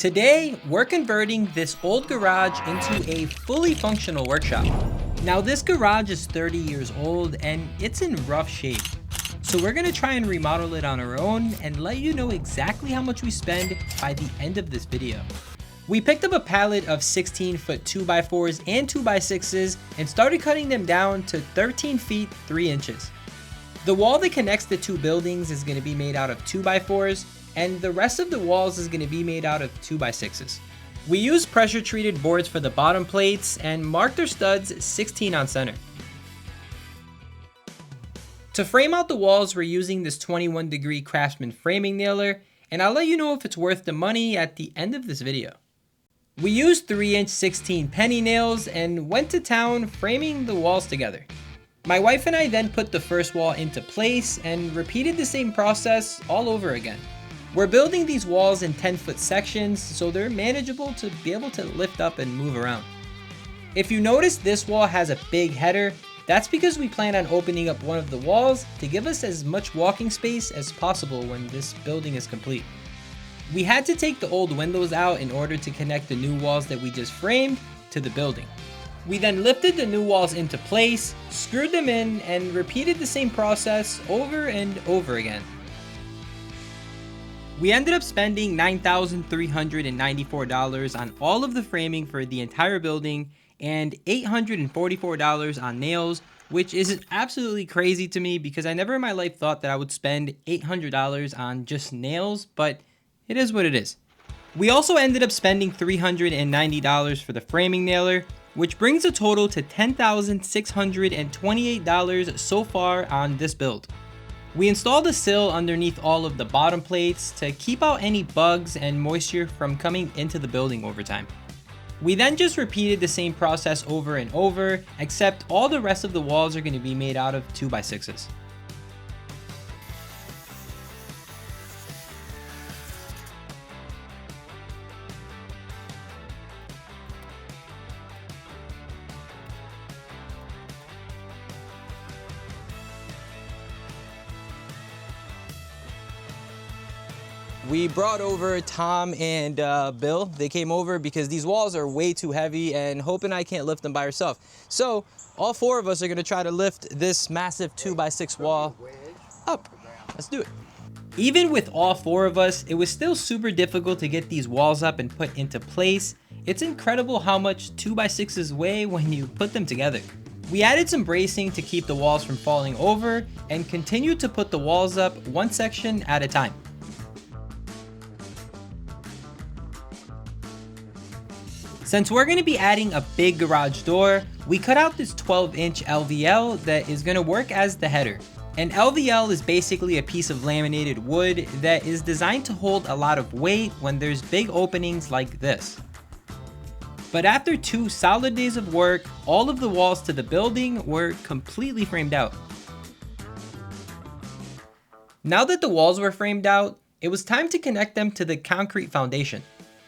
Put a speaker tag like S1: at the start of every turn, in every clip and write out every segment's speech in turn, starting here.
S1: Today, we're converting this old garage into a fully functional workshop. Now this garage is 30 years old and it's in rough shape. So we're gonna try and remodel it on our own and let you know exactly how much we spend by the end of this video. We picked up a pallet of 16-foot 2x4s and 2x6s and started cutting them down to 13 feet 3 inches. The wall that connects the two buildings is gonna be made out of 2x4s, and the rest of the walls is gonna be made out of 2x6s. We used pressure treated boards for the bottom plates and marked our studs 16 on center. To frame out the walls, we're using this 21-degree Craftsman framing nailer, and I'll let you know if it's worth the money at the end of this video. We used 3-inch 16 penny nails and went to town framing the walls together. My wife and I then put the first wall into place and repeated the same process all over again. We're building these walls in 10-foot sections so they're manageable to be able to lift up and move around. If you notice this wall has a big header, that's because we plan on opening up one of the walls to give us as much walking space as possible when this building is complete. We had to take the old windows out in order to connect the new walls that we just framed to the building. We then lifted the new walls into place, screwed them in, and repeated the same process over and over again. We ended up spending $9,394 on all of the framing for the entire building and $844 on nails, which is absolutely crazy to me because I never in my life thought that I would spend $800 on just nails, but it is what it is. We also ended up spending $390 for the framing nailer, which brings a total to $10,628 so far on this build. We installed a sill underneath all of the bottom plates to keep out any bugs and moisture from coming into the building over time. We then just repeated the same process over and over, except all the rest of the walls are going to be made out of 2x6s. We brought over Tom and Bill. They came over because these walls are way too heavy and Hope and I can't lift them by ourselves. So all four of us are gonna try to lift this massive 2x6 wall up. Let's do it. Even with all four of us, it was still super difficult to get these walls up and put into place. It's incredible how much 2x6s weigh when you put them together. We added some bracing to keep the walls from falling over and continued to put the walls up one section at a time. Since we're going to be adding a big garage door, we cut out this 12-inch LVL that is going to work as the header. An LVL is basically a piece of laminated wood that is designed to hold a lot of weight when there's big openings like this. But after 2 solid days of work, all of the walls to the building were completely framed out. Now that the walls were framed out, it was time to connect them to the concrete foundation.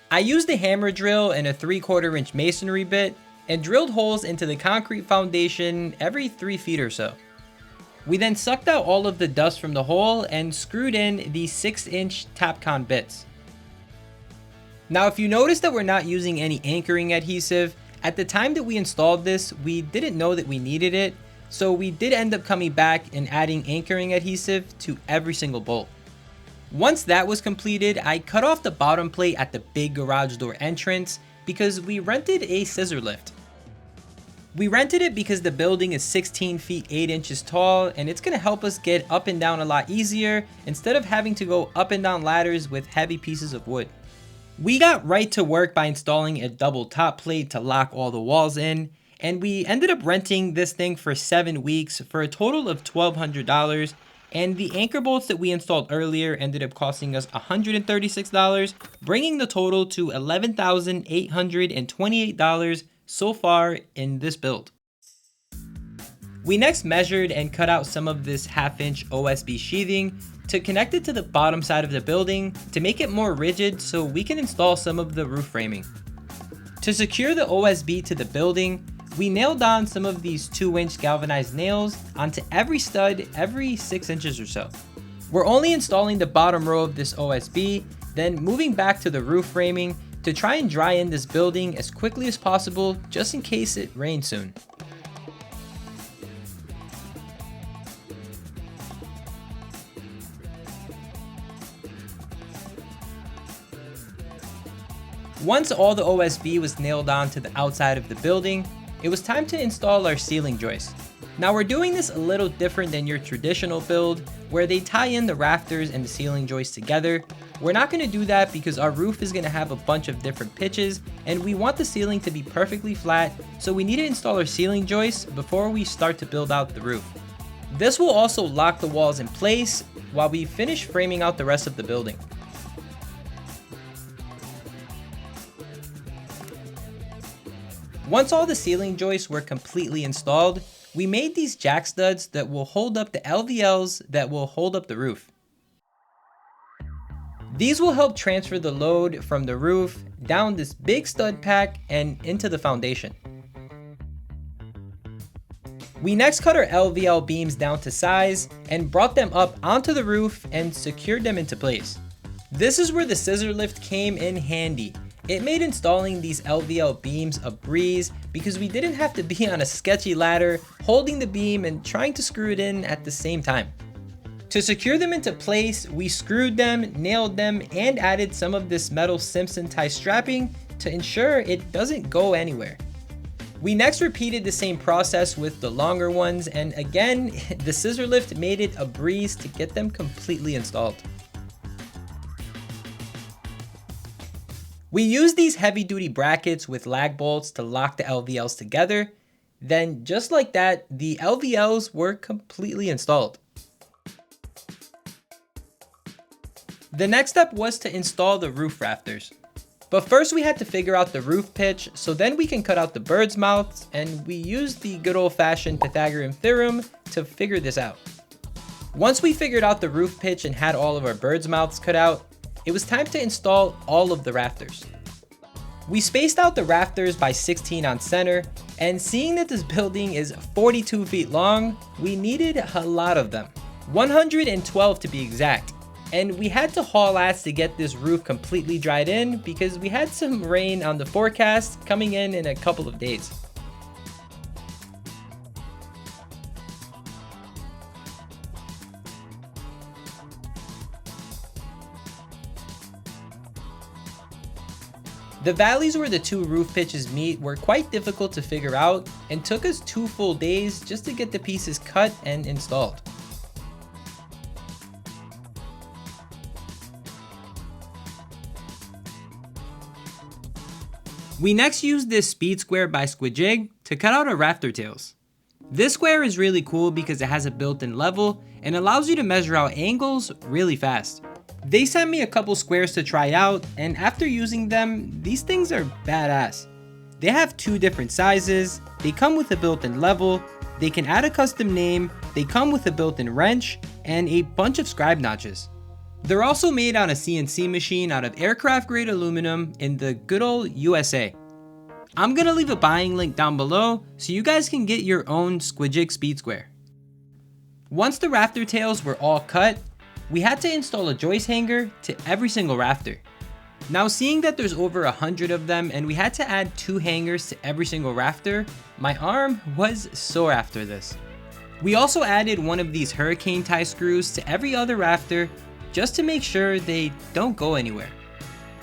S1: I used a hammer drill and a 3/4 inch masonry bit and drilled holes into the concrete foundation every 3 feet or so. We then sucked out all of the dust from the hole and screwed in the 6-inch Tapcon bits. Now if you notice that we're not using any anchoring adhesive, at the time that we installed this, we didn't know that we needed it, so we did end up coming back and adding anchoring adhesive to every single bolt. Once that was completed, I cut off the bottom plate at the big garage door entrance because we rented a scissor lift. We rented it because the building is 16 feet 8 inches tall and it's going to help us get up and down a lot easier instead of having to go up and down ladders with heavy pieces of wood. We got right to work by installing a double top plate to lock all the walls in, and we ended up renting this thing for 7 weeks for a total of $1,200. And the anchor bolts that we installed earlier ended up costing us $136, bringing the total to $11,828 so far in this build. We next measured and cut out some of this 1/2-inch OSB sheathing to connect it to the bottom side of the building to make it more rigid so we can install some of the roof framing. To secure the OSB to the building, we nailed on some of these 2-inch galvanized nails onto every stud every 6 inches or so. We're only installing the bottom row of this OSB then moving back to the roof framing to try and dry in this building as quickly as possible just in case it rains soon. Once all the OSB was nailed on to the outside of the building, it was time to install our ceiling joist. Now we're doing this a little different than your traditional build, where they tie in the rafters and the ceiling joist together. We're not going to do that because our roof is going to have a bunch of different pitches, and we want the ceiling to be perfectly flat, so we need to install our ceiling joist before we start to build out the roof. This will also lock the walls in place while we finish framing out the rest of the building. Once all the ceiling joists were completely installed, we made these jack studs that will hold up the LVLs that will hold up the roof. These will help transfer the load from the roof down this big stud pack and into the foundation. We next cut our LVL beams down to size and brought them up onto the roof and secured them into place. This is where the scissor lift came in handy. It made installing these LVL beams a breeze because we didn't have to be on a sketchy ladder, holding the beam and trying to screw it in at the same time. To secure them into place, we screwed them, nailed them, and added some of this metal Simpson tie strapping to ensure it doesn't go anywhere. We next repeated the same process with the longer ones, and again, the scissor lift made it a breeze to get them completely installed. We used these heavy-duty brackets with lag bolts to lock the LVLs together. Then, just like that, the LVLs were completely installed. The next step was to install the roof rafters. But first we had to figure out the roof pitch, so then we can cut out the bird's mouths, and we used the good old-fashioned Pythagorean theorem to figure this out. Once we figured out the roof pitch and had all of our bird's mouths cut out, it was time to install all of the rafters. We spaced out the rafters by 16 on center, and seeing that this building is 42 feet long, we needed a lot of them. 112 to be exact. And we had to haul ass to get this roof completely dried in because we had some rain on the forecast coming in a couple of days. The valleys where the two roof pitches meet were quite difficult to figure out and took us 2 full days just to get the pieces cut and installed. We next used this speed square by Squijig to cut out our rafter tails. This square is really cool because it has a built-in level and allows you to measure out angles really fast. They sent me a couple squares to try out, and after using them, these things are badass. They have 2 different sizes, they come with a built-in level, they can add a custom name, they come with a built-in wrench, and a bunch of scribe notches. They're also made on a CNC machine out of aircraft grade aluminum in the good old USA. I'm gonna leave a buying link down below so you guys can get your own Squijig speed square. Once the rafter tails were all cut, we had to install a joist hanger to every single rafter. Now seeing that there's over 100 of them and we had to add 2 hangers to every single rafter, my arm was sore after this. We also added one of these hurricane tie screws to every other rafter just to make sure they don't go anywhere.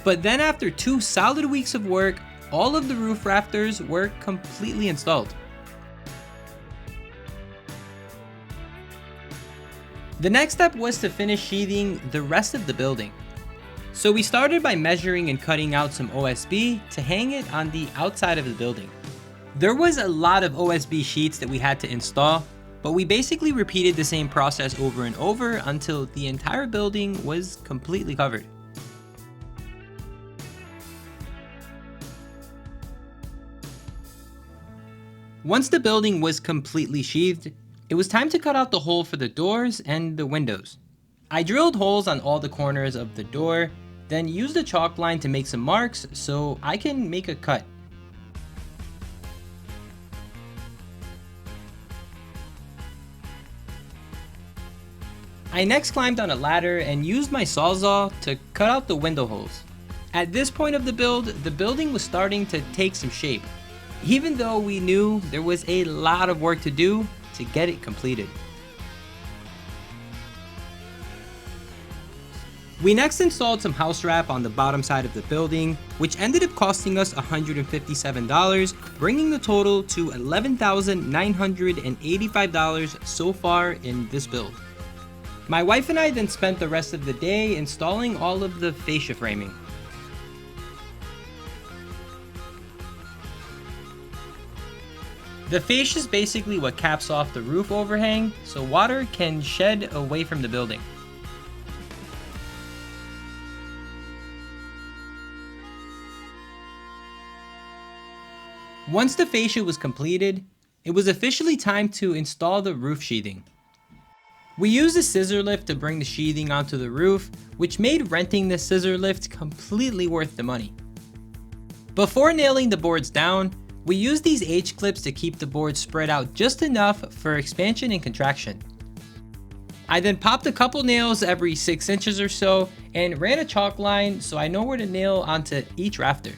S1: But then after 2 solid weeks of work, all of the roof rafters were completely installed. The next step was to finish sheathing the rest of the building. So we started by measuring and cutting out some OSB to hang it on the outside of the building. There was a lot of OSB sheets that we had to install, but we basically repeated the same process over and over until the entire building was completely covered. Once the building was completely sheathed, it was time to cut out the hole for the doors and the windows. I drilled holes on all the corners of the door, then used a chalk line to make some marks so I can make a cut. I next climbed on a ladder and used my sawzall to cut out the window holes. At this point of the build, the building was starting to take some shape, even though we knew there was a lot of work to do to get it completed. We next installed some house wrap on the bottom side of the building, which ended up costing us $157, bringing the total to $11,985 so far in this build. My wife and I then spent the rest of the day installing all of the fascia framing. The fascia is basically what caps off the roof overhang, so water can shed away from the building. Once the fascia was completed, it was officially time to install the roof sheathing. We used a scissor lift to bring the sheathing onto the roof, which made renting the scissor lift completely worth the money. Before nailing the boards down, we used these H-clips to keep the boards spread out just enough for expansion and contraction. I then popped a couple nails every 6 inches or so and ran a chalk line so I know where to nail onto each rafter.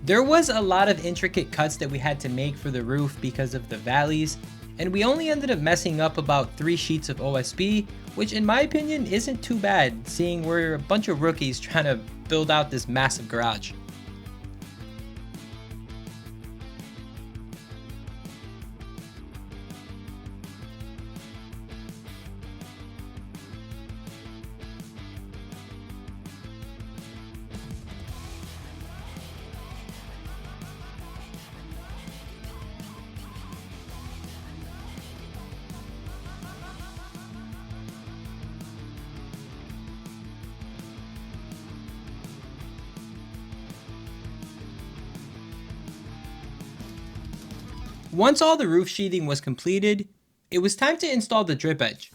S1: There was a lot of intricate cuts that we had to make for the roof because of the valleys, and we only ended up messing up about 3 sheets of OSB, which in my opinion isn't too bad, seeing we're a bunch of rookies trying to build out this massive garage. Once all the roof sheathing was completed, it was time to install the drip edge.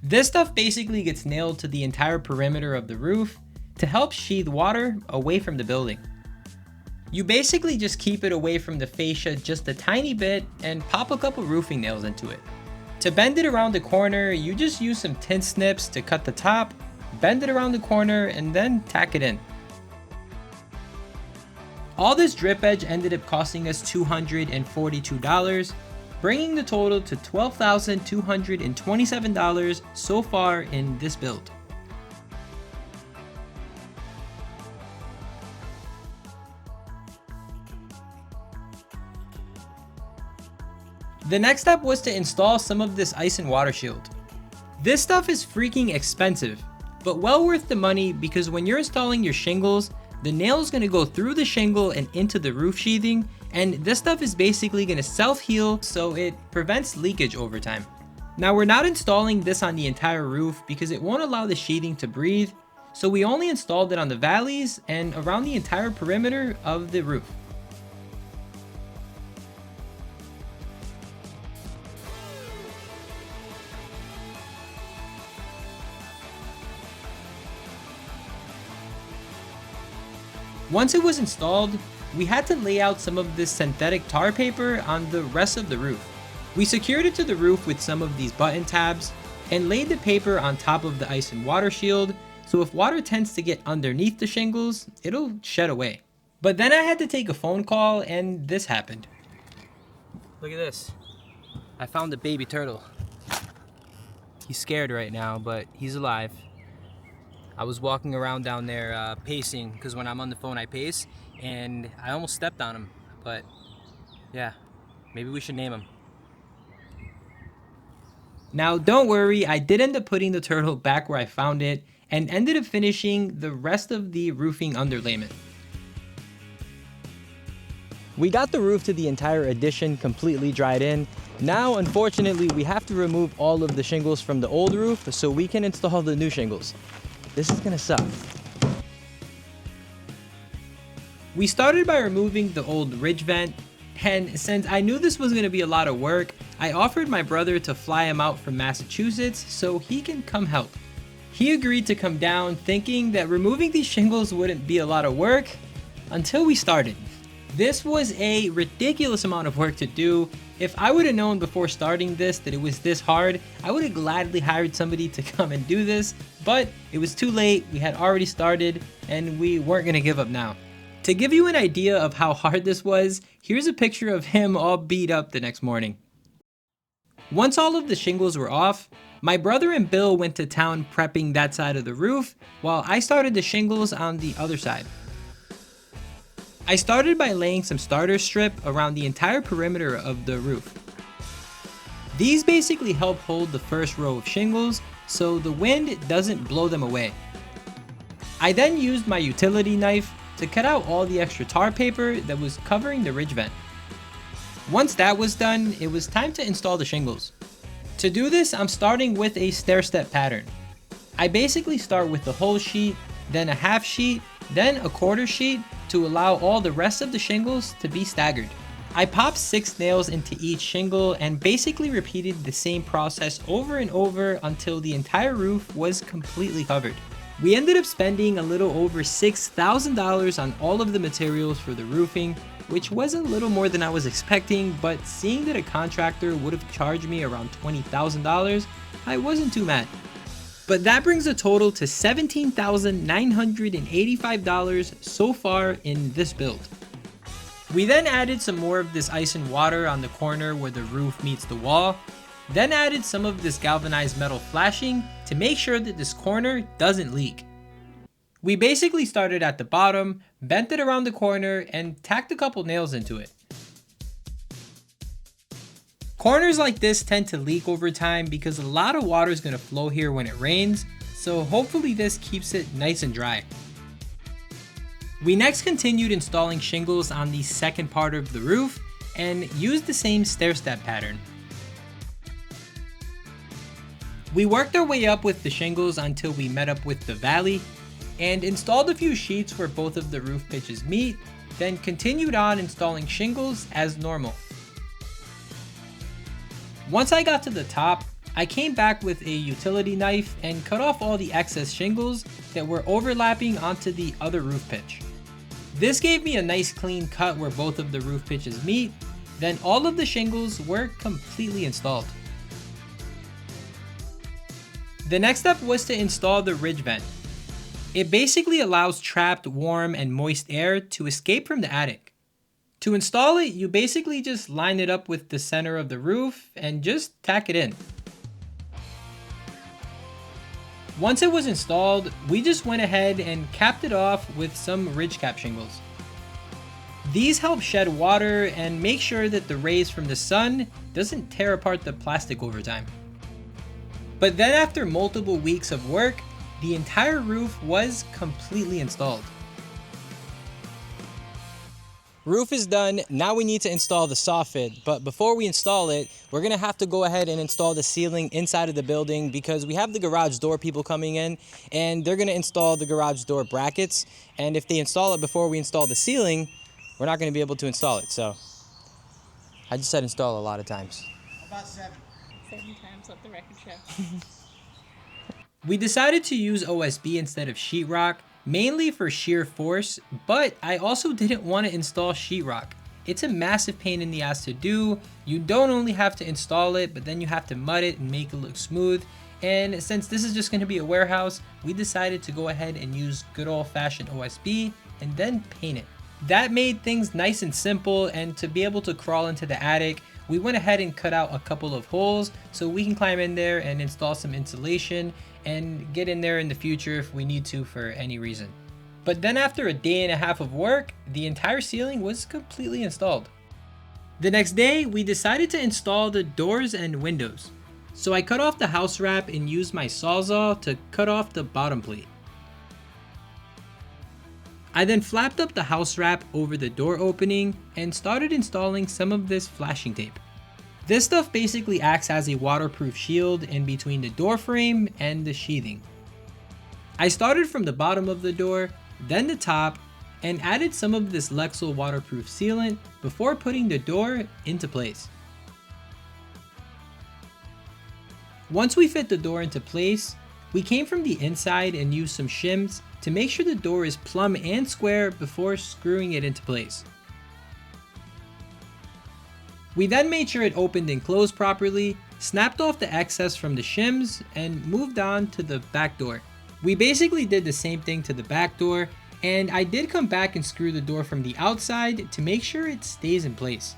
S1: This stuff basically gets nailed to the entire perimeter of the roof to help sheathe water away from the building. You basically just keep it away from the fascia just a tiny bit and pop a couple roofing nails into it. To bend it around the corner, you just use some tin snips to cut the top, bend it around the corner, and then tack it in. All this drip edge ended up costing us $242, bringing the total to $12,227 so far in this build. The next step was to install some of this ice and water shield. This stuff is freaking expensive, but well worth the money because when you're installing your shingles, the nail is going to go through the shingle and into the roof sheathing, and this stuff is basically going to self-heal so it prevents leakage over time. Now we're not installing this on the entire roof because it won't allow the sheathing to breathe, so we only installed it on the valleys and around the entire perimeter of the roof. Once it was installed, we had to lay out some of this synthetic tar paper on the rest of the roof. We secured it to the roof with some of these button tabs and laid the paper on top of the ice and water shield, so if water tends to get underneath the shingles, it'll shed away. But then I had to take a phone call and this happened. Look at this. I found a baby turtle. He's scared right now, but he's alive. I was walking around down there pacing, because when I'm on the phone I pace, and I almost stepped on him, but yeah, maybe we should name him. Now don't worry, I did end up putting the turtle back where I found it, and ended up finishing the rest of the roofing underlayment. We got the roof to the entire addition completely dried in. Now unfortunately we have to remove all of the shingles from the old roof so we can install the new shingles. This is gonna suck. We started by removing the old ridge vent, and since I knew this was gonna be a lot of work, I offered my brother to fly him out from Massachusetts so he can come help. He agreed to come down thinking that removing these shingles wouldn't be a lot of work until we started. This was a ridiculous amount of work to do. If I would have known before starting this that it was this hard, I would have gladly hired somebody to come and do this, but it was too late, we had already started, and we weren't gonna give up now. To give you an idea of how hard this was, here's a picture of him all beat up the next morning. Once all of the shingles were off, my brother and Bill went to town prepping that side of the roof, while I started the shingles on the other side. I started by laying some starter strip around the entire perimeter of the roof. These basically help hold the first row of shingles so the wind doesn't blow them away. I then used my utility knife to cut out all the extra tar paper that was covering the ridge vent. Once that was done, it was time to install the shingles. To do this, I'm starting with a stair-step pattern. I basically start with the whole sheet, then a half sheet, then a quarter sheet to allow all the rest of the shingles to be staggered. I popped 6 nails into each shingle and basically repeated the same process over and over until the entire roof was completely covered. We ended up spending a little over $6,000 on all of the materials for the roofing, which was a little more than I was expecting, but seeing that a contractor would have charged me around $20,000, I wasn't too mad. But that brings a total to $17,985 so far in this build. We then added some more of this ice and water on the corner where the roof meets the wall, then added some of this galvanized metal flashing to make sure that this corner doesn't leak. We basically started at the bottom, bent it around the corner, and tacked a couple nails into it. Corners like this tend to leak over time because a lot of water is going to flow here when it rains, so hopefully this keeps it nice and dry. We next continued installing shingles on the second part of the roof and used the same stair-step pattern. We worked our way up with the shingles until we met up with the valley and installed a few sheets where both of the roof pitches meet, then continued on installing shingles as normal. Once I got to the top, I came back with a utility knife and cut off all the excess shingles that were overlapping onto the other roof pitch. This gave me a nice clean cut where both of the roof pitches meet, then all of the shingles were completely installed. The next step was to install the ridge vent. It basically allows trapped warm and moist air to escape from the attic. To install it, you basically just line it up with the center of the roof and just tack it in. Once it was installed, we just went ahead and capped it off with some ridge cap shingles. These help shed water and make sure that the rays from the sun doesn't tear apart the plastic over time. But then after multiple weeks of work, the entire roof was completely installed. Roof is done, now we need to install the soffit, but before we install it, we're gonna have to go ahead and install the ceiling inside of the building because we have the garage door people coming in and they're gonna install the garage door brackets, and if they install it before we install the ceiling, we're not gonna be able to install it, so I just said install a lot of times.
S2: About 7.
S3: 7 times, let the record show.
S1: We decided to use OSB instead of sheetrock, mainly for sheer force, but I also didn't want to install sheetrock. It's a massive pain in the ass to do. You don't only have to install it, but then you have to mud it and make it look smooth. And since this is just going to be a warehouse, we decided to go ahead and use good old-fashioned OSB and then paint it. That made things nice and simple, and to be able to crawl into the attic, we went ahead and cut out a couple of holes so we can climb in there and install some insulation and get in there in the future if we need to for any reason. But then after a day and a half of work, the entire ceiling was completely installed. The next day, we decided to install the doors and windows. So I cut off the house wrap and used my Sawzall to cut off the bottom plate. I then flapped up the house wrap over the door opening and started installing some of this flashing tape. This stuff basically acts as a waterproof shield in between the door frame and the sheathing. I started from the bottom of the door, then the top, and added some of this Lexol waterproof sealant before putting the door into place. Once we fit the door into place, we came from the inside and used some shims to make sure the door is plumb and square before screwing it into place. We then made sure it opened and closed properly, snapped off the excess from the shims, and moved on to the back door. We basically did the same thing to the back door, and I did come back and screw the door from the outside to make sure it stays in place.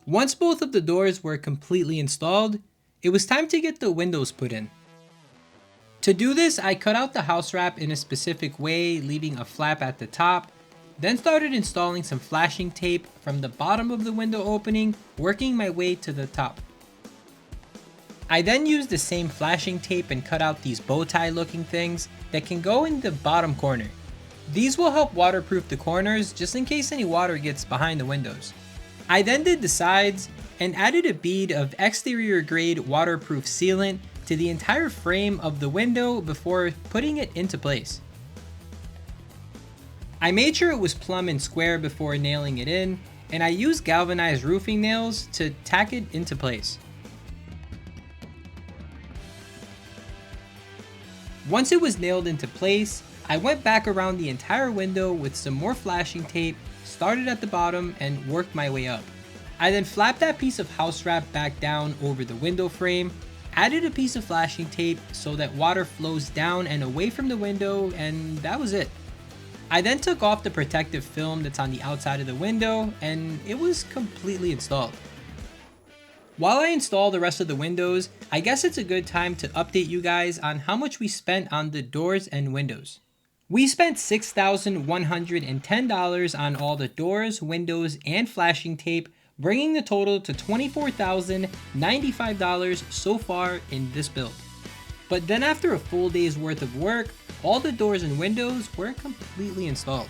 S1: Once both of the doors were completely installed, it was time to get the windows put in. To do this, I cut out the house wrap in a specific way, leaving a flap at the top, then started installing some flashing tape from the bottom of the window opening, working my way to the top. I then used the same flashing tape and cut out these bow tie looking things that can go in the bottom corner. These will help waterproof the corners just in case any water gets behind the windows. I then did the sides and added a bead of exterior grade waterproof sealant to the entire frame of the window before putting it into place. I made sure it was plumb and square before nailing it in, and I used galvanized roofing nails to tack it into place. Once it was nailed into place, I went back around the entire window with some more flashing tape, started at the bottom, and worked my way up. I then flapped that piece of house wrap back down over the window frame, added a piece of flashing tape so that water flows down and away from the window, and that was it. I then took off the protective film that's on the outside of the window, and it was completely installed. While I install the rest of the windows, I guess it's a good time to update you guys on how much we spent on the doors and windows. We spent $6,110 on all the doors, windows, and flashing tape, bringing the total to $24,095 so far in this build. But then after a full day's worth of work, all the doors and windows were completely installed.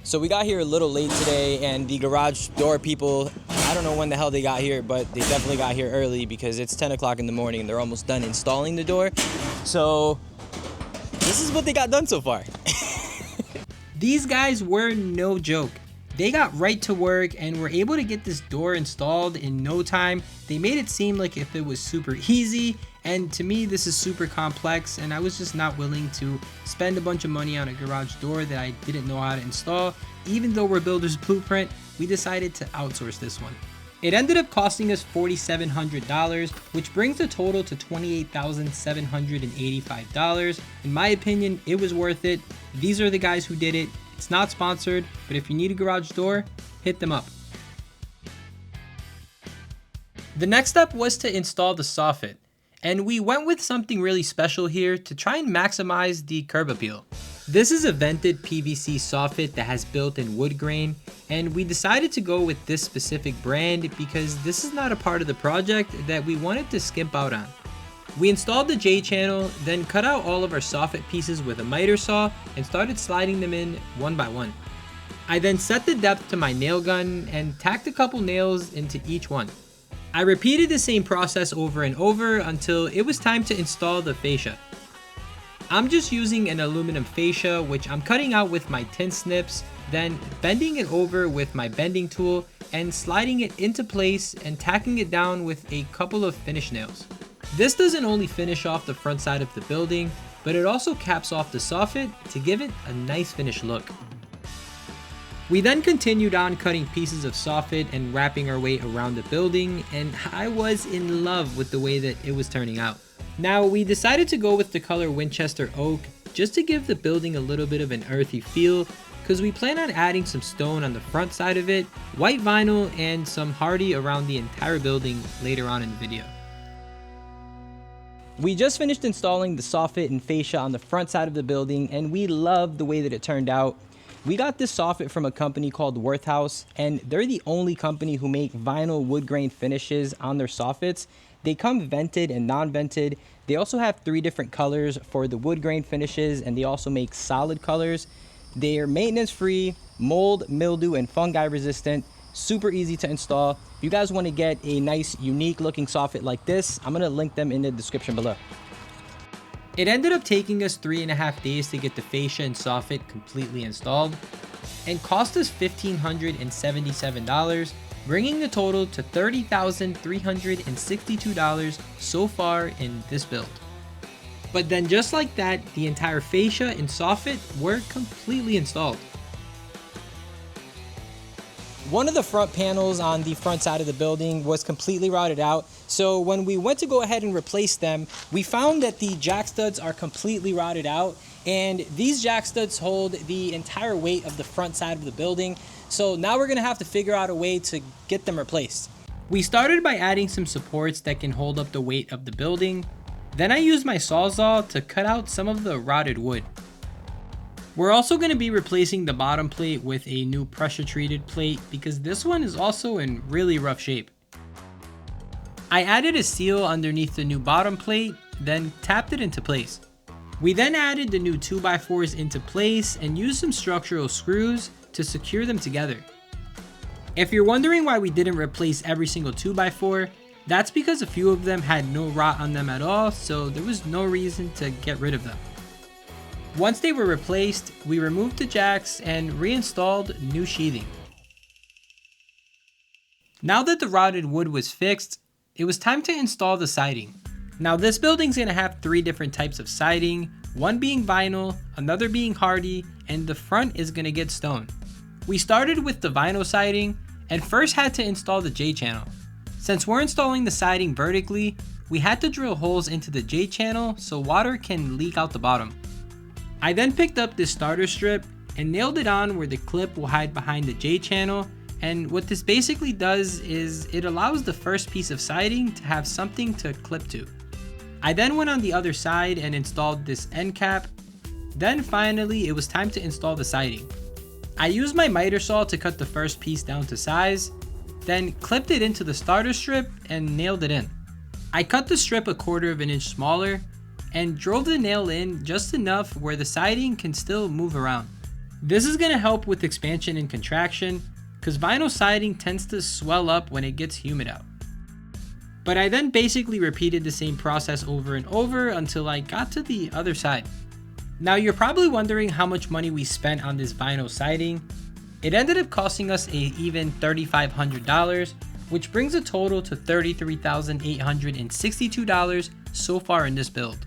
S2: So we got here a little late today, and the garage door people, I don't know when the hell they got here, but they definitely got here early because it's 10 o'clock in the morning and they're almost done installing the door. So this is what they got done so far.
S1: These guys were no joke. They got right to work and were able to get this door installed in no time. They made it seem like if it was super easy, and to me this is super complex, and I was just not willing to spend a bunch of money on a garage door that I didn't know how to install. Even though we're Builder's Blueprint, we decided to outsource this one. It ended up costing us $4,700, which brings the total to $28,785. In my opinion, it was worth it. These are the guys who did it. It's not sponsored, but if you need a garage door, hit them up. The next step was to install the soffit, and we went with something really special here to try and maximize the curb appeal. This is a vented PVC soffit that has built-in wood grain, and we decided to go with this specific brand because this is not a part of the project that we wanted to skimp out on. We installed the J channel, then cut out all of our soffit pieces with a miter saw and started sliding them in one by one. I then set the depth to my nail gun and tacked a couple nails into each one. I repeated the same process over and over until it was time to install the fascia. I'm just using an aluminum fascia, which I'm cutting out with my tin snips, then bending it over with my bending tool and sliding it into place and tacking it down with a couple of finish nails. This doesn't only finish off the front side of the building, but it also caps off the soffit to give it a nice finished look. We then continued on cutting pieces of soffit and wrapping our way around the building, and I was in love with the way that it was turning out. Now we decided to go with the color Winchester Oak just to give the building a little bit of an earthy feel, because we plan on adding some stone on the front side of it, white vinyl, and some hardy around the entire building later on in the video.
S2: We just finished installing the soffit and fascia on the front side of the building, and we love the way that it turned out. We got this soffit from a company called Worth House, and they're the only company who make vinyl wood grain finishes on their soffits. They come vented and non-vented. They also have 3 different colors for the wood grain finishes, and they also make solid colors. They're maintenance free, mold, mildew, and fungi resistant. Super easy to install. If you guys want to get a nice, unique looking soffit like this, I'm going to link them in the description below.
S1: It ended up taking us 3.5 days to get the fascia and soffit completely installed, and cost us $1,577, bringing the total to $30,362 so far in this build. But then just like that, the entire fascia and soffit were completely installed.
S2: One of the front panels on the front side of the building was completely rotted out. So when we went to go ahead and replace them, we found that the jack studs are completely rotted out. And these jack studs hold the entire weight of the front side of the building. So now we're gonna have to figure out a way to get them replaced.
S1: We started by adding some supports that can hold up the weight of the building. Then I used my Sawzall to cut out some of the rotted wood. We're also going to be replacing the bottom plate with a new pressure treated plate because this one is also in really rough shape. I added a seal underneath the new bottom plate, then tapped it into place. We then added the new 2x4s into place and used some structural screws to secure them together. If you're wondering why we didn't replace every single 2x4, that's because a few of them had no rot on them at all, so there was no reason to get rid of them. Once they were replaced, we removed the jacks and reinstalled new sheathing. Now that the rotted wood was fixed, it was time to install the siding. Now this building's gonna have 3 different types of siding, one being vinyl, another being hardy, and the front is gonna get stone. We started with the vinyl siding and first had to install the J-channel. Since we're installing the siding vertically, we had to drill holes into the J-channel so water can leak out the bottom. I then picked up this starter strip and nailed it on where the clip will hide behind the J-channel, and what this basically does is it allows the first piece of siding to have something to clip to. I then went on the other side and installed this end cap. Then finally it was time to install the siding. I used my miter saw to cut the first piece down to size, then clipped it into the starter strip and nailed it in. I cut the strip 1/4 inch smaller and drove the nail in just enough where the siding can still move around. This is going to help with expansion and contraction because vinyl siding tends to swell up when it gets humid out. But I then basically repeated the same process over and over until I got to the other side. Now you're probably wondering how much money we spent on this vinyl siding. It ended up costing us a even $3,500, which brings a total to $33,862 so far in this build.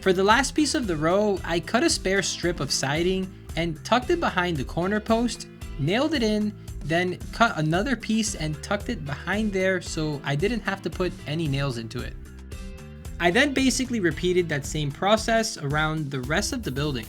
S1: For the last piece of the row, I cut a spare strip of siding and tucked it behind the corner post, nailed it in, then cut another piece and tucked it behind there so I didn't have to put any nails into it. I then basically repeated that same process around the rest of the building.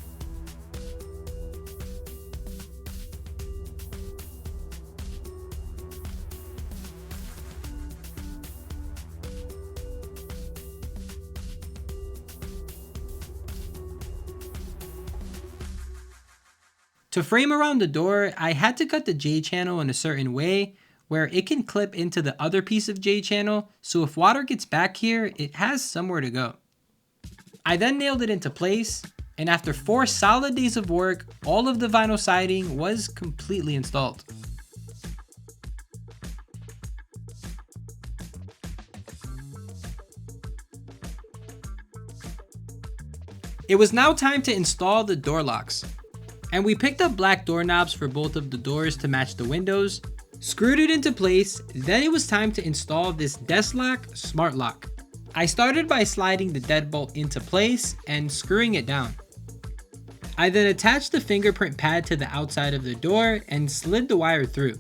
S1: To frame around the door, I had to cut the J-channel in a certain way where it can clip into the other piece of J-channel, so if water gets back here, it has somewhere to go. I then nailed it into place, and after 4 solid days of work, all of the vinyl siding was completely installed. It was now time to install the door locks. And we picked up black doorknobs for both of the doors to match the windows, screwed it into place, then it was time to install this DESLOC smart lock. I started by sliding the deadbolt into place and screwing it down. I then attached the fingerprint pad to the outside of the door and slid the wire through.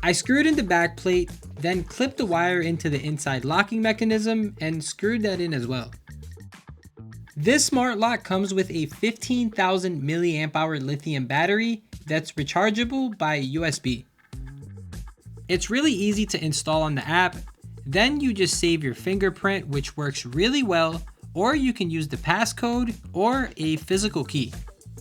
S1: I screwed in the back plate, then clipped the wire into the inside locking mechanism and screwed that in as well. This smart lock comes with a 15,000 milliamp hour lithium battery that's rechargeable by USB. It's really easy to install on the app. Then you just save your fingerprint, which works really well, or you can use the passcode or a physical key.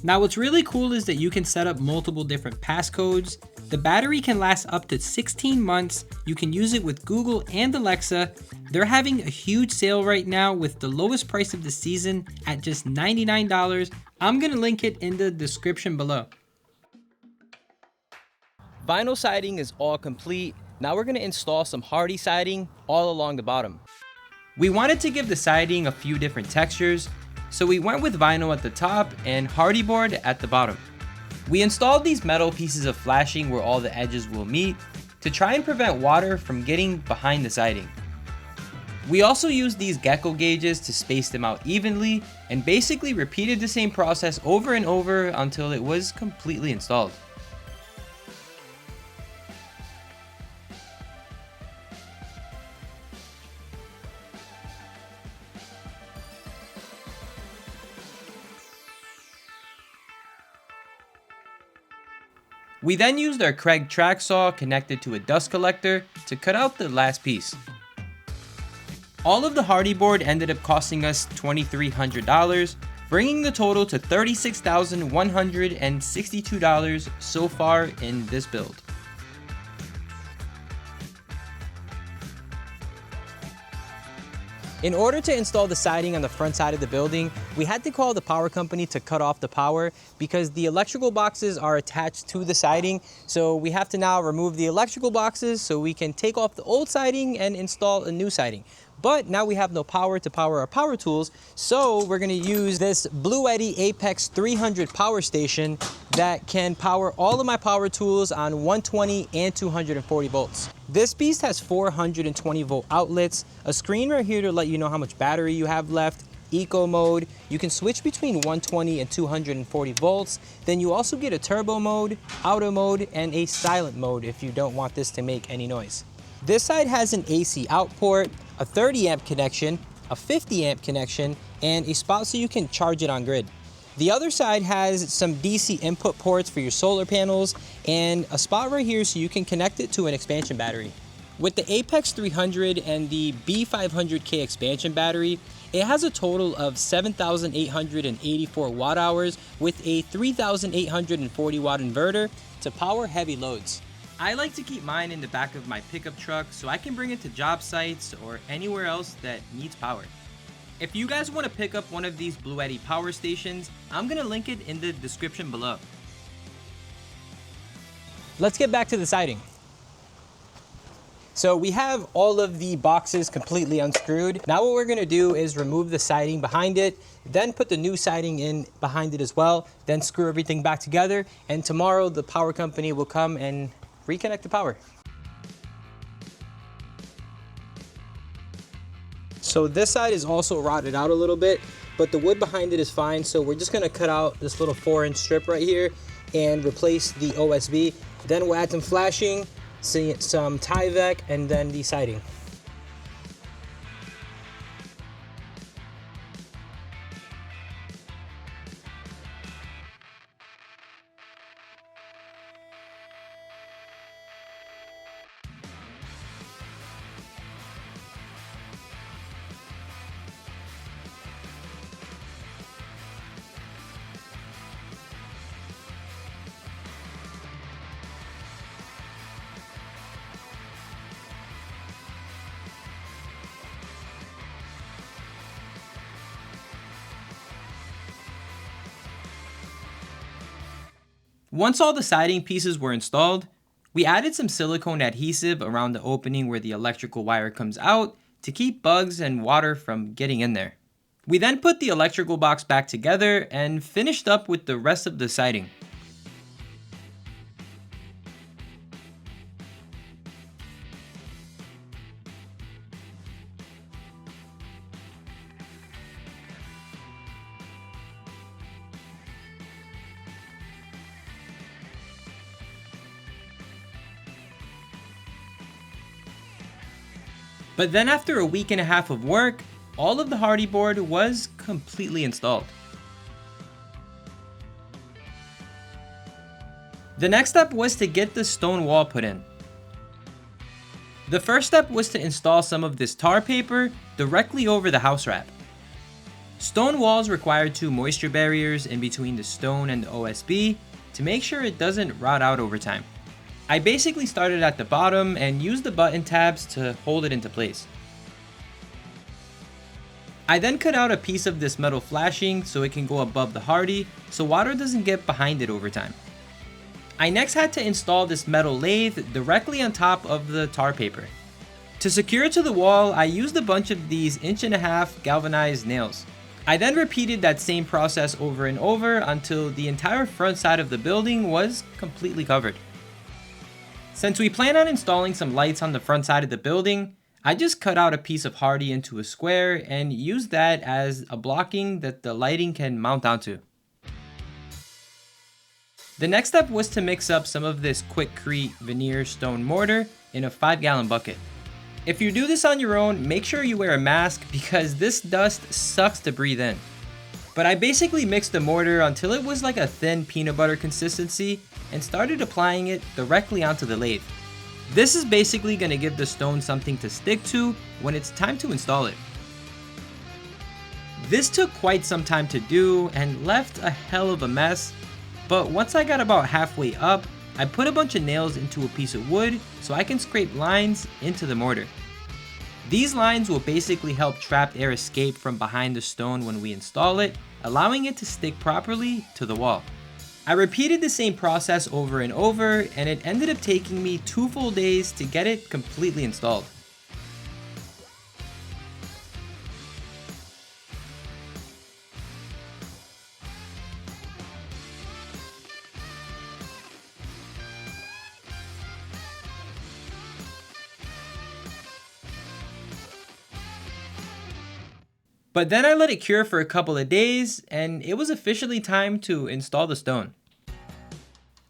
S1: Now what's really cool is that you can set up multiple different passcodes. The battery can last up to 16 months. You can use it with Google and Alexa. They're having a huge sale right now with the lowest price of the season at just $99. I'm gonna link it in the description below.
S2: Vinyl siding is all complete. Now we're gonna install some hardy siding all along the bottom.
S1: We wanted to give the siding a few different textures, so we went with vinyl at the top and hardy board at the bottom. We installed these metal pieces of flashing where all the edges will meet to try and prevent water from getting behind the siding. We also used these gecko gauges to space them out evenly and basically repeated the same process over and over until it was completely installed. We then used our Craig track saw connected to a dust collector to cut out the last piece. All of the hardy board ended up costing us $2,300, bringing the total to $36,162 so far in this build.
S2: In order to install the siding on the front side of the building, we had to call the power company to cut off the power because the electrical boxes are attached to the siding. So we have to now remove the electrical boxes so we can take off the old siding and install a new siding. But now we have no power to power our power tools, so we're gonna use this Bluetti Apex 300 power station that can power all of my power tools on 120 and 240 volts. This beast has 420 volt outlets, a screen right here to let you know how much battery you have left, eco mode, you can switch between 120 and 240 volts, then you also get a turbo mode, auto mode, and a silent mode if you don't want this to make any noise. This side has an AC out port, a 30 amp connection, a 50 amp connection, and a spot so you can charge it on grid. The other side has some DC input ports for your solar panels and a spot right here so you can connect it to an expansion battery. With the Apex 300 and the B500K expansion battery, it has a total of 7,884 watt hours with a 3,840 watt inverter to power heavy loads. I like to keep mine in the back of my pickup truck so I can bring it to job sites or anywhere else that needs power. If you guys want to pick up one of these Bluetti power stations, I'm going to link it in the description below. Let's get back to the siding. So we have all of the boxes completely unscrewed. Now what we're gonna do is remove the siding behind it, then put the new siding in behind it as well, then screw everything back together, and tomorrow the power company will come and reconnect the power. So this side is also rotted out a little bit, but the wood behind it is fine, so we're just gonna cut out this little 4-inch strip right here and replace the OSB. Then we'll add some flashing, some Tyvek, and then the siding.
S1: Once all the siding pieces were installed, we added some silicone adhesive around the opening where the electrical wire comes out to keep bugs and water from getting in there. We then put the electrical box back together and finished up with the rest of the siding. But then after a week and a half of work, all of the hardy board was completely installed. The next step was to get the stone wall put in. The first step was to install some of this tar paper directly over the house wrap. Stone walls require 2 moisture barriers in between the stone and the OSB to make sure it doesn't rot out over time. I basically started at the bottom and used the button tabs to hold it into place. I then cut out a piece of this metal flashing so it can go above the hardy so water doesn't get behind it over time. I next had to install this metal lathe directly on top of the tar paper. To secure it to the wall, I used a bunch of these 1.5-inch galvanized nails. I then repeated that same process over and over until the entire front side of the building was completely covered. Since we plan on installing some lights on the front side of the building, I just cut out a piece of hardy into a square and used that as a blocking that the lighting can mount onto. The next step was to mix up some of this Quieture veneer stone mortar in a 5-gallon bucket. If you do this on your own, make sure you wear a mask because this dust sucks to breathe in. But I basically mixed the mortar until it was like a thin peanut butter consistency and started applying it directly onto the lathe. This is basically going to give the stone something to stick to when it's time to install it. This took quite some time to do and left a hell of a mess, but once I got about halfway up, I put a bunch of nails into a piece of wood so I can scrape lines into the mortar. These lines will basically help trapped air escape from behind the stone when we install it, allowing it to stick properly to the wall. I repeated the same process over and over, and it ended up taking me 2 full days to get it completely installed. But then I let it cure for a couple of days, and it was officially time to install the stone.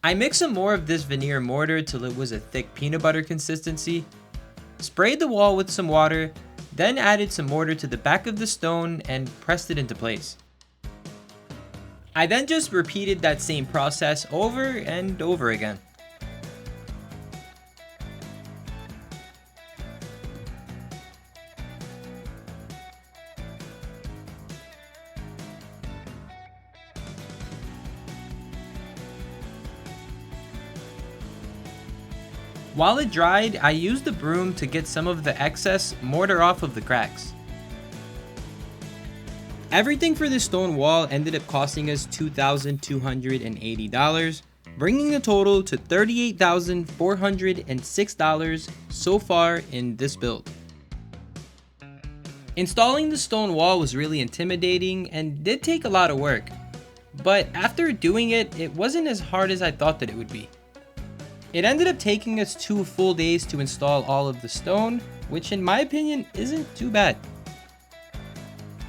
S1: I mixed some more of this veneer mortar till it was a thick peanut butter consistency, sprayed the wall with some water, then added some mortar to the back of the stone and pressed it into place. I then just repeated that same process over and over again. While it dried, I used the broom to get some of the excess mortar off of the cracks. Everything for this stone wall ended up costing us $2,280, bringing the total to $38,406 so far in this build. Installing the stone wall was really intimidating and did take a lot of work, but after doing it, it wasn't as hard as I thought that it would be. It ended up taking us 2 full days to install all of the stone, which in my opinion isn't too bad.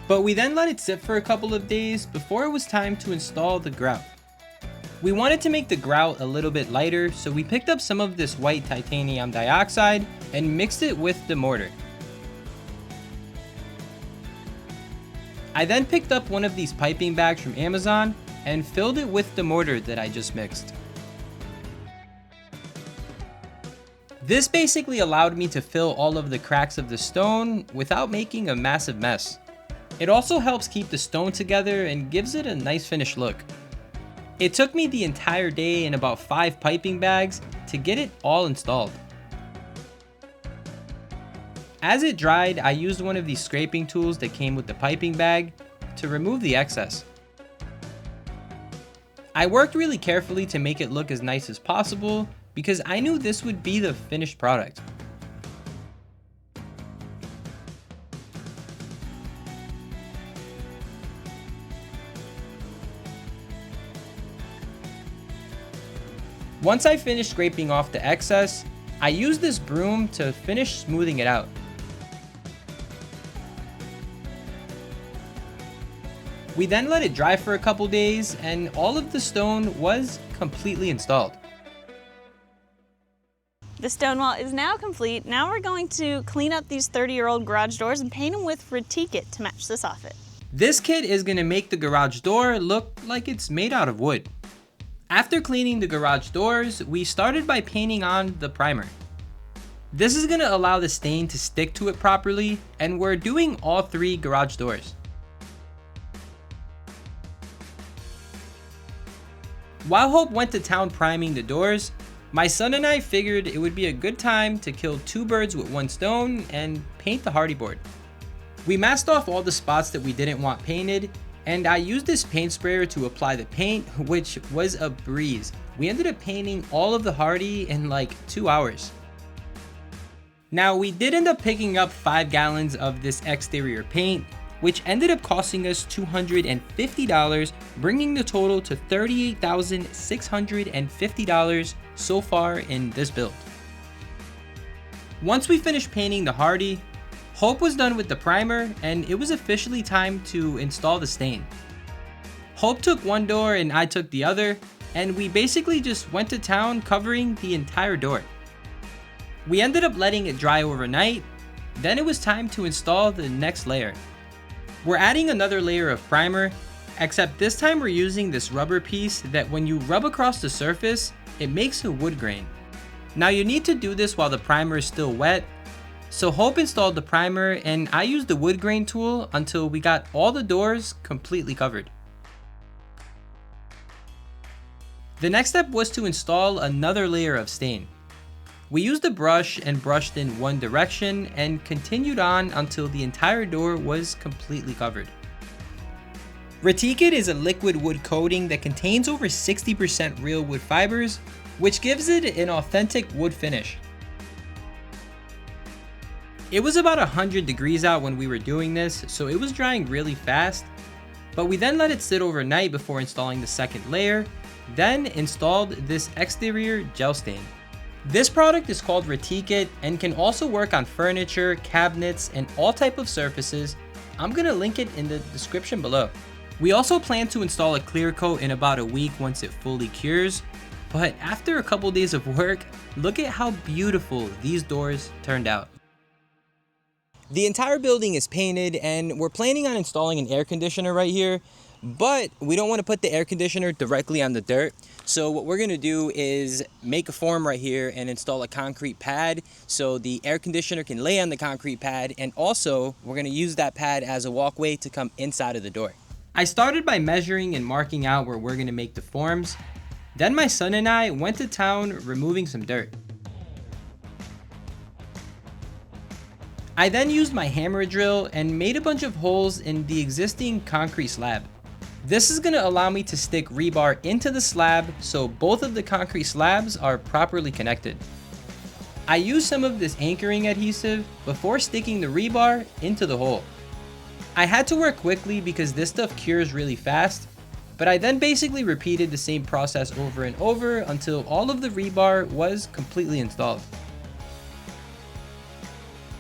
S1: But we then let it sit for a couple of days before it was time to install the grout. We wanted to make the grout a little bit lighter, so we picked up some of this white titanium dioxide and mixed it with the mortar. I then picked up one of these piping bags from Amazon and filled it with the mortar that I just mixed. This basically allowed me to fill all of the cracks of the stone without making a massive mess. It also helps keep the stone together and gives it a nice finished look. It took me the entire day and about 5 piping bags to get it all installed. As it dried, I used one of these scraping tools that came with the piping bag to remove the excess. I worked really carefully to make it look as nice as possible because I knew this would be the finished product. Once I finished scraping off the excess, I used this broom to finish smoothing it out. We then let it dry for a couple days and all of the stone was completely installed.
S3: The stone wall is now complete. Now we're going to clean up these 30-year-old garage doors and paint them with Retikit to match the soffit.
S1: This kit is going to make the garage door look like it's made out of wood. After cleaning the garage doors, we started by painting on the primer. This is going to allow the stain to stick to it properly, and we're doing all 3 garage doors. While Hope went to town priming the doors, my son and I figured it would be a good time to kill 2 birds with 1 stone and paint the hardy board. We masked off all the spots that we didn't want painted, and I used this paint sprayer to apply the paint, which was a breeze. We ended up painting all of the hardy in like 2 hours. Now we did end up picking up 5 gallons of this exterior paint, which ended up costing us $250, bringing the total to $38,650 so far in this build. Once we finished painting the Hardy, Hope was done with the primer and it was officially time to install the stain. Hope took one door and I took the other, and we basically just went to town covering the entire door. We ended up letting it dry overnight, then it was time to install the next layer. We're adding another layer of primer, except this time we're using this rubber piece that when you rub across the surface, it makes a wood grain. Now you need to do this while the primer is still wet, so Hope installed the primer and I used the wood grain tool until we got all the doors completely covered. The next step was to install another layer of stain. We used a brush and brushed in one direction and continued on until the entire door was completely covered. Retikit is a liquid wood coating that contains over 60% real wood fibers, which gives it an authentic wood finish. It was about 100 degrees out when we were doing this, so it was drying really fast, but we then let it sit overnight before installing the second layer, then installed this exterior gel stain. This product is called Retikit and can also work on furniture, cabinets, and all type of surfaces. I'm gonna link it in the description below. We also plan to install a clear coat in about a week once it fully cures, but after a couple days of work, look at how beautiful these doors turned out.
S2: The entire building is painted and we're planning on installing an air conditioner right here, but we don't want to put the air conditioner directly on the dirt. So what we're going to do is make a form right here and install a concrete pad so the air conditioner can lay on the concrete pad, and also we're going to use that pad as a walkway to come inside of the door.
S1: I started by measuring and marking out where we're going to make the forms. Then my son and I went to town removing some dirt. I then used my hammer drill and made a bunch of holes in the existing concrete slab. This is going to allow me to stick rebar into the slab so both of the concrete slabs are properly connected. I used some of this anchoring adhesive before sticking the rebar into the hole. I had to work quickly because this stuff cures really fast, but I then basically repeated the same process over and over until all of the rebar was completely installed.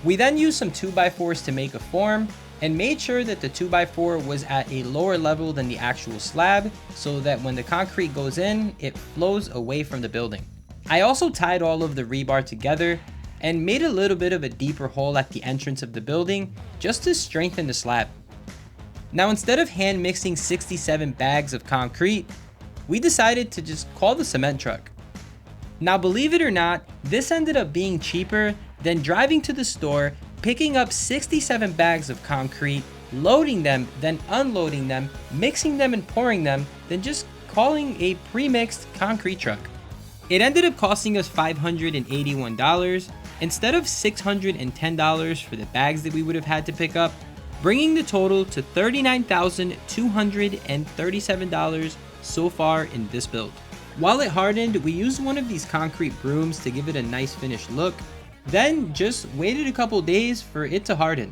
S1: We then used some 2x4s to make a form and made sure that the 2x4 was at a lower level than the actual slab so that when the concrete goes in, it flows away from the building. I also tied all of the rebar together and made a little bit of a deeper hole at the entrance of the building just to strengthen the slab. Now instead of hand mixing 67 bags of concrete, we decided to just call the cement truck. Now believe it or not, this ended up being cheaper than driving to the store, picking up 67 bags of concrete, loading them, then unloading them, mixing them and pouring them, then just calling a pre-mixed concrete truck. It ended up costing us $581 instead of $610 for the bags that we would have had to pick up, bringing the total to $39,237 so far in this build. While it hardened, we used one of these concrete brooms to give it a nice finished look, then just waited a couple days for it to harden.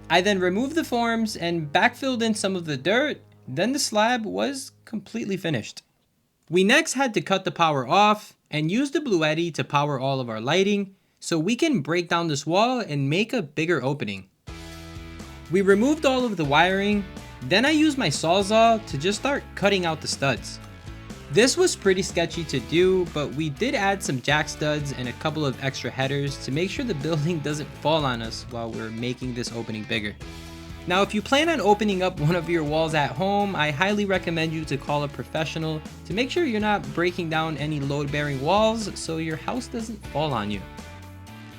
S1: I then removed the forms and backfilled in some of the dirt, then the slab was completely finished. We next had to cut the power off and use the Bluetti to power all of our lighting so we can break down this wall and make a bigger opening. We removed all of the wiring, then I used my Sawzall to just start cutting out the studs. This was pretty sketchy to do, but we did add some jack studs and a couple of extra headers to make sure the building doesn't fall on us while we're making this opening bigger. Now, if you plan on opening up one of your walls at home, I highly recommend you to call a professional to make sure you're not breaking down any load-bearing walls so your house doesn't fall on you.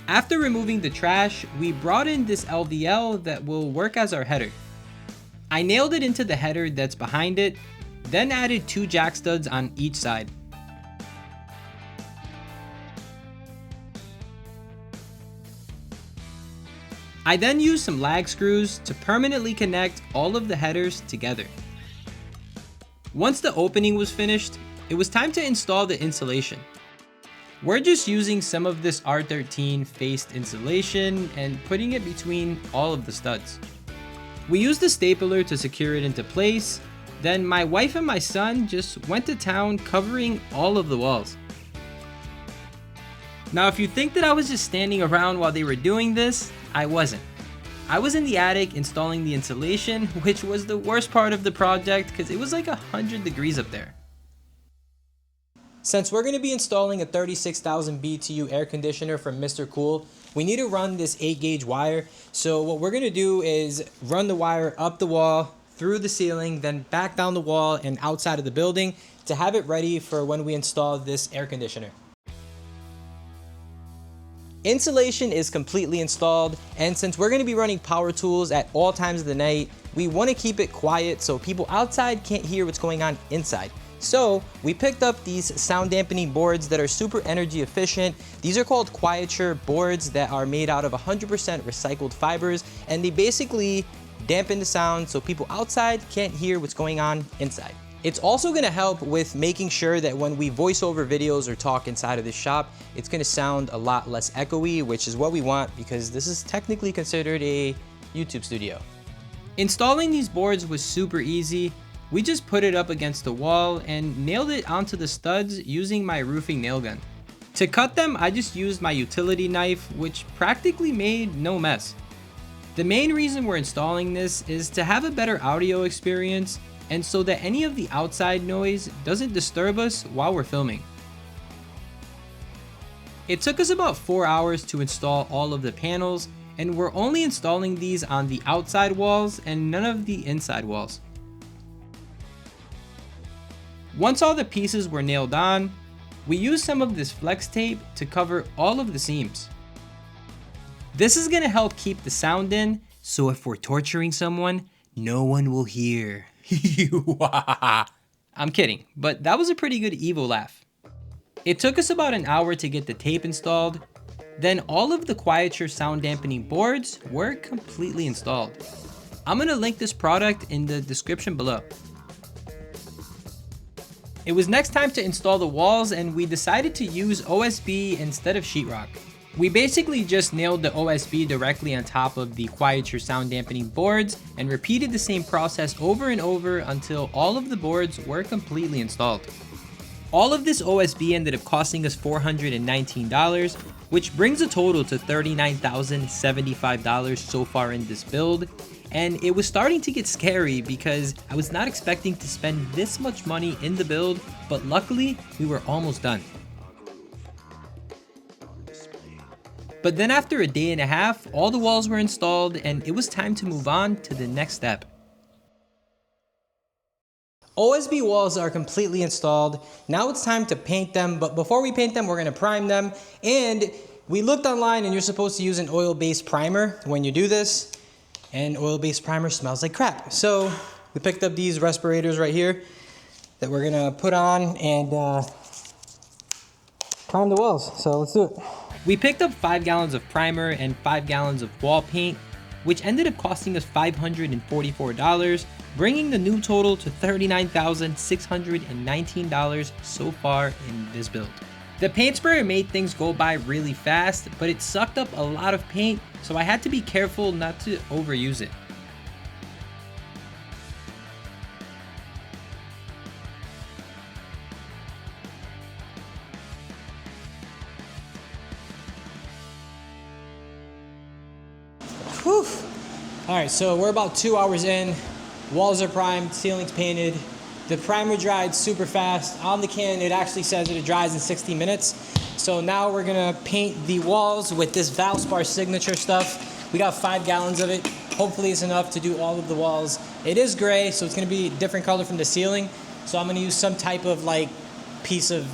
S1: After removing the trash, we brought in this LVL that will work as our header. I nailed it into the header that's behind it, then added 2 jack studs on each side. I then used some lag screws to permanently connect all of the headers together. Once the opening was finished, it was time to install the insulation. We're just using some of this R13 faced insulation and putting it between all of the studs. We used a stapler to secure it into place. Then my wife and my son just went to town covering all of the walls. Now, if you think that I was just standing around while they were doing this, I wasn't. I was in the attic installing the insulation, which was the worst part of the project because it was like 100 degrees up there.
S2: Since we're going to be installing a 36,000 BTU air conditioner from Mr. Cool, we need to run this 8-gauge wire. So what we're going to do is run the wire up the wall, through the ceiling, then back down the wall and outside of the building to have it ready for when we install this air conditioner. Insulation is completely installed, and since we're going to be running power tools at all times of the night, we want to keep it quiet so people outside can't hear what's going on inside. So we picked up these sound dampening boards that are super energy efficient. These are called Quieture boards that are made out of 100% recycled fibers, and they basically dampen the sound so people outside can't hear what's going on inside. It's also going to help with making sure that when we voice over videos or talk inside of this shop, it's going to sound a lot less echoey, which is what we want because this is technically considered a YouTube studio.
S1: Installing these boards was super easy. We just put it up against the wall and nailed it onto the studs using my roofing nail gun. To cut them, I just used my utility knife, which practically made no mess. The main reason we're installing this is to have a better audio experience and so that any of the outside noise doesn't disturb us while we're filming. It took us about 4 hours to install all of the panels, and we're only installing these on the outside walls and none of the inside walls. Once all the pieces were nailed on, we used some of this flex tape to cover all of the seams. This is gonna help keep the sound in, so if we're torturing someone, no one will hear. I'm kidding, but that was a pretty good evil laugh. It took us about an hour to get the tape installed. Then all of the Quieture sound dampening boards were completely installed. I'm gonna link this product in the description below. It was next time to install the walls and we decided to use OSB instead of sheetrock. We basically just nailed the OSB directly on top of the Quieture sound dampening boards and repeated the same process over and over until all of the boards were completely installed. All of this OSB ended up costing us $419, which brings the total to $39,075 so far in this build. And it was starting to get scary because I was not expecting to spend this much money in the build, but luckily we were almost done. But then after a day and a half, all the walls were installed and it was time to move on to the next step.
S2: OSB walls are completely installed. Now it's time to paint them, but before we paint them, we're gonna prime them. And we looked online and you're supposed to use an oil-based primer when you do this, and oil-based primer smells like crap. So we picked up these respirators right here that we're gonna put on and prime the walls. So let's do it.
S1: We picked up 5 gallons of primer and 5 gallons of wall paint, which ended up costing us $544, bringing the new total to $39,619 so far in this build. The paint sprayer made things go by really fast, but it sucked up a lot of paint, so I had to be careful not to overuse it.
S2: Whew. All right, so we're about 2 hours in. Walls are primed, ceiling's painted. The primer dried super fast. On the can, it actually says that it dries in 60 minutes. So now we're gonna paint the walls with this Valspar signature stuff. We got 5 gallons of it. Hopefully it's enough to do all of the walls. It is gray, so it's gonna be a different color from the ceiling. So I'm gonna use some type of like piece of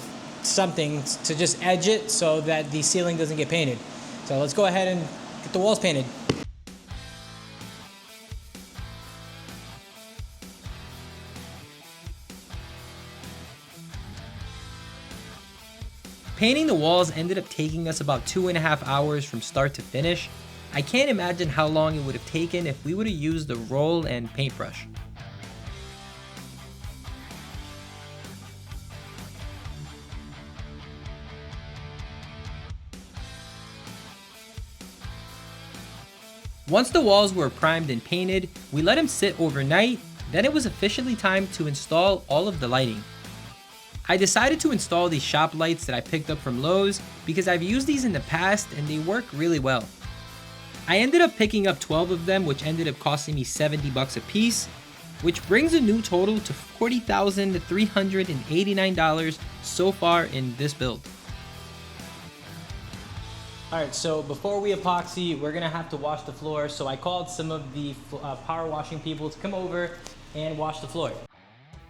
S2: something to just edge it so that the ceiling doesn't get painted. So let's go ahead and get the walls painted.
S1: Painting the walls ended up taking us about 2.5 hours from start to finish. I can't imagine how long it would have taken if we would have used the roll and paintbrush. Once the walls were primed and painted, we let them sit overnight, then it was officially time to install all of the lighting. I decided to install these shop lights that I picked up from Lowe's because I've used these in the past and they work really well. I ended up picking up 12 of them, which ended up costing me $70 a piece, which brings a new total to $40,389 so far in this build.
S2: Alright, so before we epoxy, we're gonna have to wash the floor. So I called some of the power washing people to come over and wash the floor.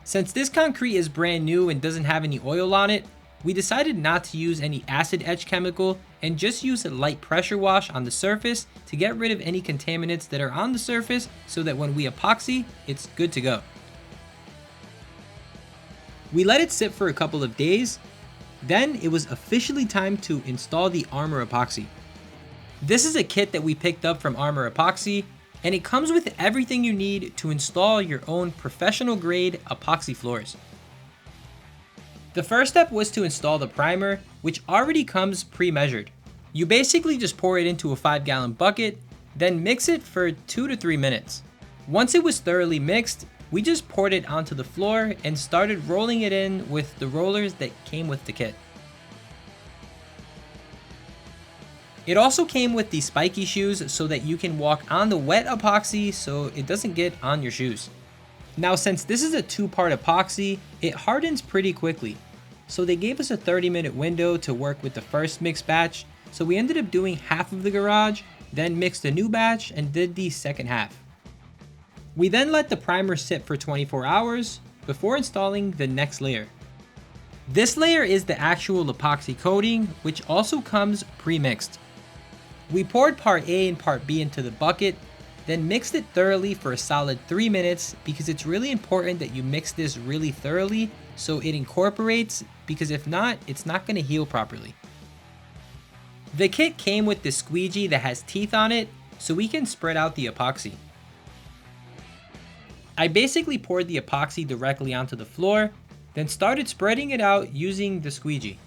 S1: Since this concrete is brand new and doesn't have any oil on it, we decided not to use any acid etch chemical and just use a light pressure wash on the surface to get rid of any contaminants that are on the surface so that when we epoxy, it's good to go. We let it sit for a couple of days. Then it was officially time to install the Armor Epoxy. This is a kit that we picked up from Armor Epoxy, and it comes with everything you need to install your own professional grade epoxy floors. The first step was to install the primer, which already comes pre-measured. You basically just pour it into a 5-gallon bucket, then mix it for 2 to 3 minutes. Once it was thoroughly mixed, we just poured it onto the floor and started rolling it in with the rollers that came with the kit. It also came with these spiky shoes so that you can walk on the wet epoxy so it doesn't get on your shoes. Now, since this is a 2-part epoxy, it hardens pretty quickly. So they gave us a 30-minute window to work with the first mixed batch, so we ended up doing half of the garage, then mixed a new batch and did the second half. We then let the primer sit for 24 hours before installing the next layer. This layer is the actual epoxy coating, which also comes pre-mixed. We poured part A and part B into the bucket, then mixed it thoroughly for a solid 3 minutes because it's really important that you mix this really thoroughly so it incorporates, because if not, it's not going to heal properly. The kit came with this squeegee that has teeth on it so we can spread out the epoxy. I basically poured the epoxy directly onto the floor, then started spreading it out using the squeegee.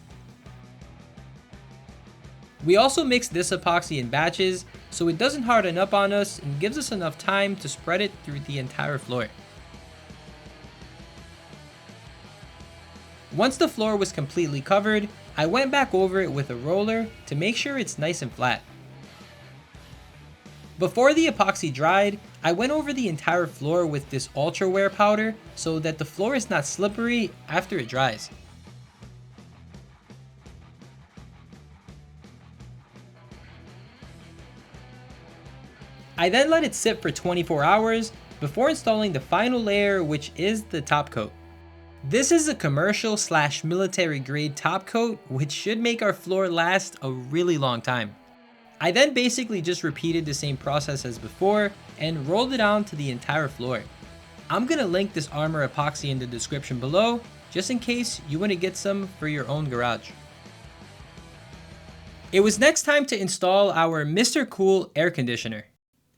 S1: We also mixed this epoxy in batches so it doesn't harden up on us and gives us enough time to spread it through the entire floor. Once the floor was completely covered, I went back over it with a roller to make sure it's nice and flat. Before the epoxy dried, I went over the entire floor with this ultra wear powder so that the floor is not slippery after it dries. I then let it sit for 24 hours before installing the final layer, which is the top coat. This is a commercial / military grade top coat, which should make our floor last a really long time. I then basically just repeated the same process as before and rolled it onto the entire floor. I'm gonna link this Armor Epoxy in the description below, just in case you wanna get some for your own garage. It was next time to install our Mr. Cool air conditioner.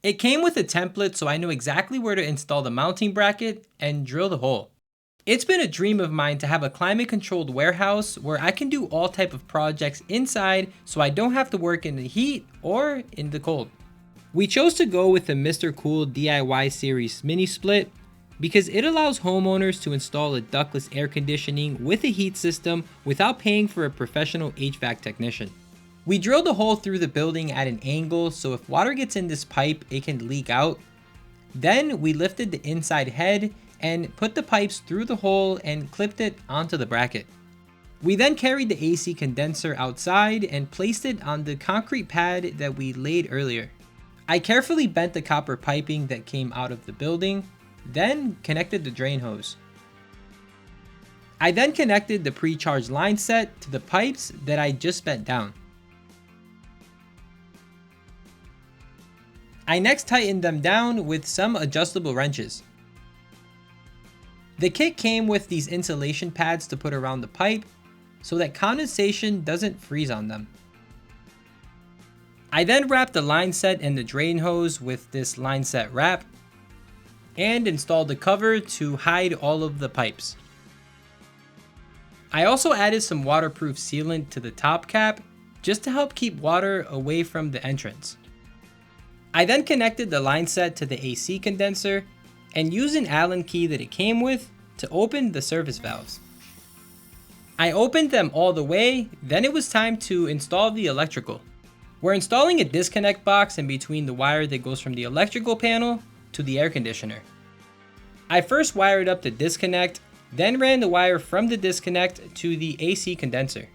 S1: It came with a template so I knew exactly where to install the mounting bracket and drill the hole. It's been a dream of mine to have a climate controlled warehouse where I can do all type of projects inside so I don't have to work in the heat or in the cold. We chose to go with the Mr. Cool DIY series mini split because it allows homeowners to install a ductless air conditioning with a heat system without paying for a professional HVAC technician. We drilled a hole through the building at an angle so if water gets in this pipe, it can leak out. Then we lifted the inside head and put the pipes through the hole and clipped it onto the bracket. We then carried the AC condenser outside and placed it on the concrete pad that we laid earlier. I carefully bent the copper piping that came out of the building, then connected the drain hose. I then connected the pre-charged line set to the pipes that I just bent down. I next tightened them down with some adjustable wrenches. The kit came with these insulation pads to put around the pipe so that condensation doesn't freeze on them. I then wrapped the line set and the drain hose with this line set wrap and installed the cover to hide all of the pipes. I also added some waterproof sealant to the top cap just to help keep water away from the entrance. I then connected the line set to the AC condenser and used an Allen key that it came with to open the service valves. I opened them all the way, then it was time to install the electrical. We're installing a disconnect box in between the wire that goes from the electrical panel to the air conditioner. I first wired up the disconnect, then ran the wire from the disconnect to the AC condenser.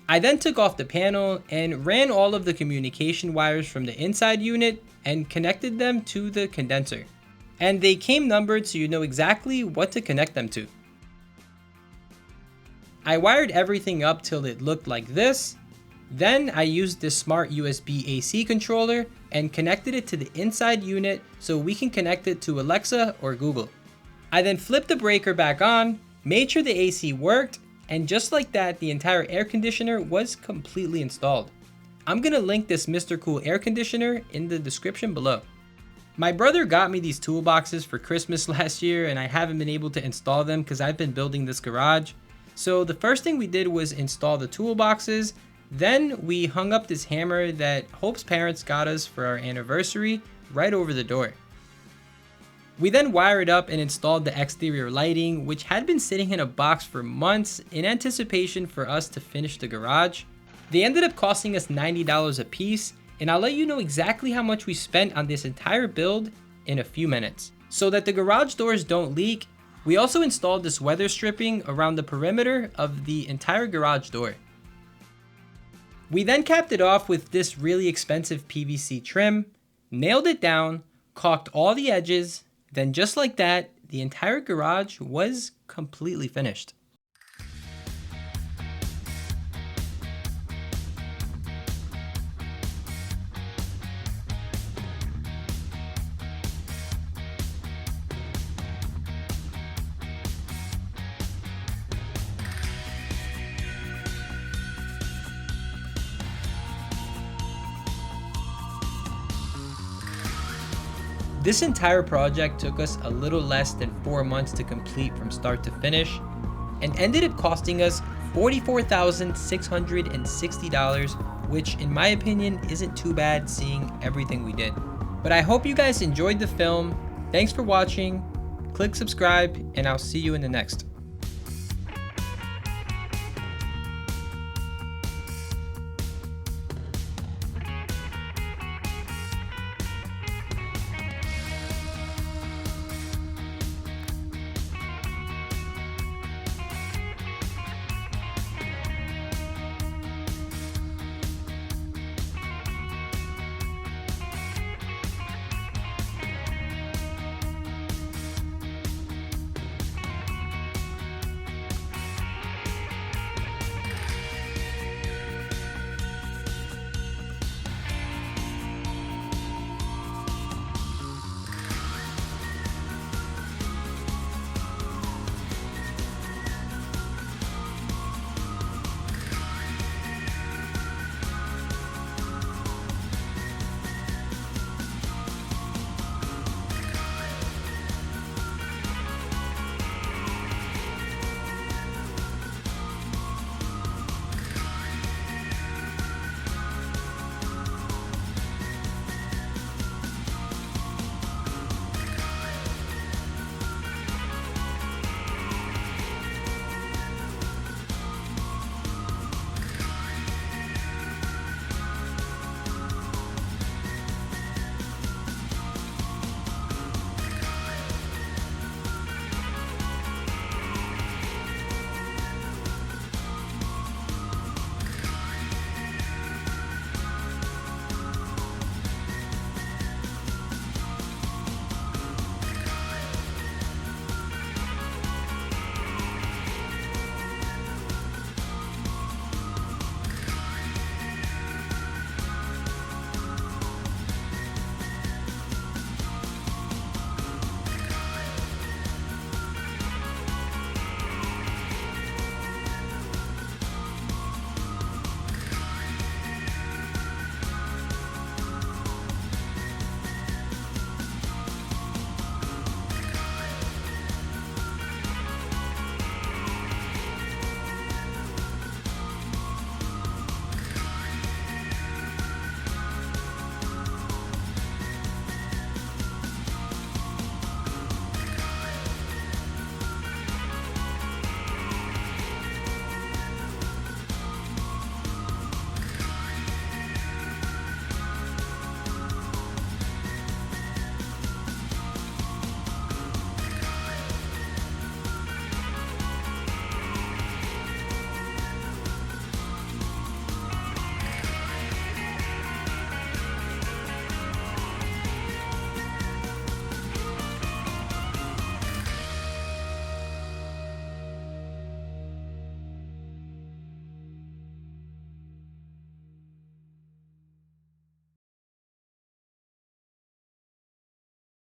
S1: I then took off the panel and ran all of the communication wires from the inside unit and connected them to the condenser. And they came numbered so you know exactly what to connect them to. I wired everything up till it looked like this. Then I used this smart USB AC controller and connected it to the inside unit so we can connect it to Alexa or Google. I then flipped the breaker back on, made sure the AC worked, and just like that, the entire air conditioner was completely installed. I'm gonna link this Mr. Cool air conditioner in the description below. My brother got me these toolboxes for Christmas last year and I haven't been able to install them because I've been building this garage. So the first thing we did was install the toolboxes. Then we hung up this hammer that Hope's parents got us for our anniversary right over the door. We then wired up and installed the exterior lighting, which had been sitting in a box for months in anticipation for us to finish the garage. They ended up costing us $90 a piece, and I'll let you know exactly how much we spent on this entire build in a few minutes. So that the garage doors don't leak, we also installed this weather stripping around the perimeter of the entire garage door. We then capped it off with this really expensive PVC trim, nailed it down, caulked all the edges, then just like that, the entire garage was completely finished. This entire project took us a little less than 4 months to complete from start to finish and ended up costing us $44,660, which in my opinion isn't too bad seeing everything we did. But I hope you guys enjoyed the film. Thanks for watching, click subscribe, and I'll see you in the next.